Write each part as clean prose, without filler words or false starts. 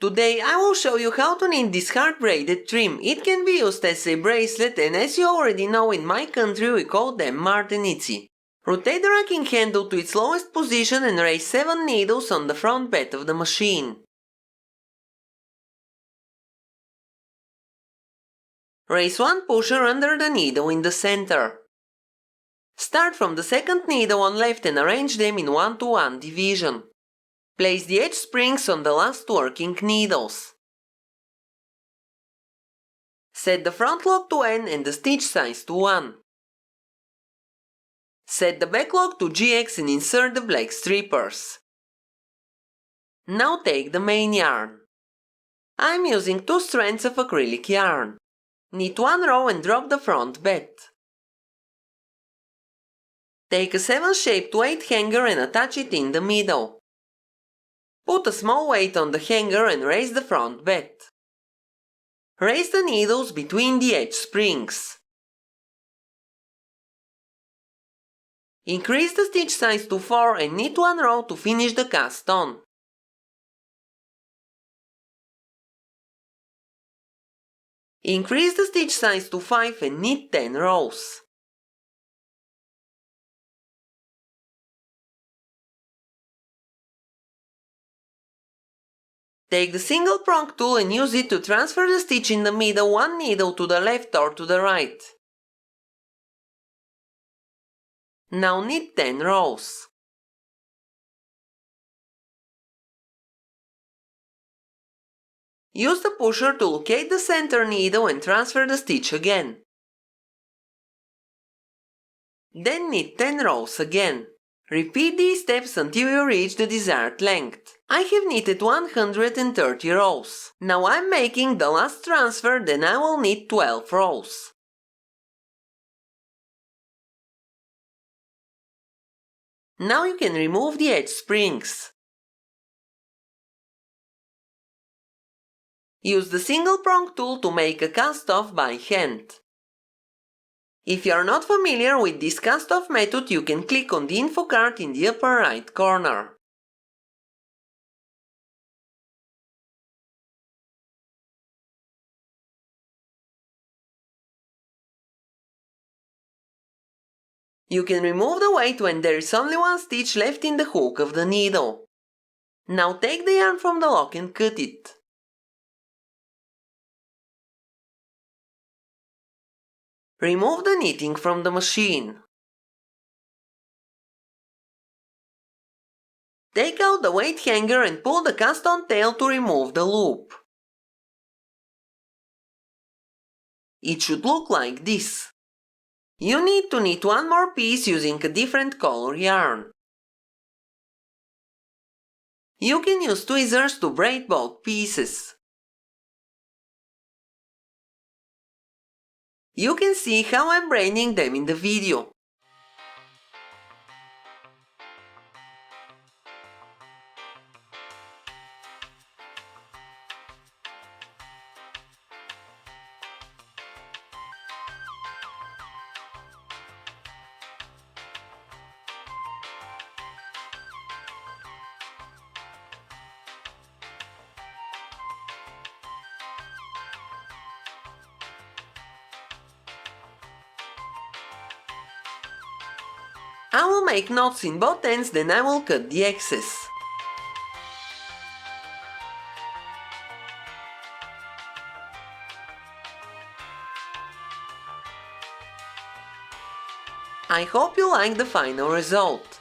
Today I will show you how to knit this hard braided trim. It can be used as a bracelet, and as you already know, in my country we call them martenitsi. Rotate the racking handle to its lowest position and raise 7 needles on the front bed of the machine. Raise one pusher under the needle in the center. Start from the second needle on left and arrange them in 1-to-1 division. Place the edge springs on the last working needles. Set the front lock to N and the stitch size to 1. Set the back lock to GX and insert the black strippers. Now take the main yarn. I'm using 2 strands of acrylic yarn. Knit 1 row and drop the front bed. Take a 7-shaped weight hanger and attach it in the middle. Put a small weight on the hanger and raise the front bed. Raise the needles between the edge springs. Increase the stitch size to 4 and knit 1 row to finish the cast on. Increase the stitch size to 5 and knit 10 rows. Take the single prong tool and use it to transfer the stitch in the middle 1 needle to the left or to the right. Now knit 10 rows. Use the pusher to locate the center needle and transfer the stitch again. Then knit 10 rows again. Repeat these steps until you reach the desired length. I have knitted 130 rows. Now I'm making the last transfer, then I will knit 12 rows. Now you can remove the edge springs. Use the single prong tool to make a cast off by hand. If you are not familiar with this cast off method, you can click on the info card in the upper right corner. You can remove the weight when there is only 1 stitch left in the hook of the needle. Now take the yarn from the lock and cut it. Remove the knitting from the machine. Take out the weight hanger and pull the cast-on tail to remove the loop. It should look like this. You need to knit 1 more piece using a different color yarn. You can use tweezers to braid both pieces. You can see how I'm braiding them in the video. I will make knots in both ends, then I will cut the excess. I hope you like the final result.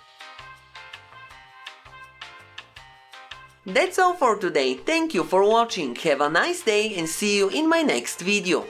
That's all for today. Thank you for watching. Have a nice day and see you in my next video.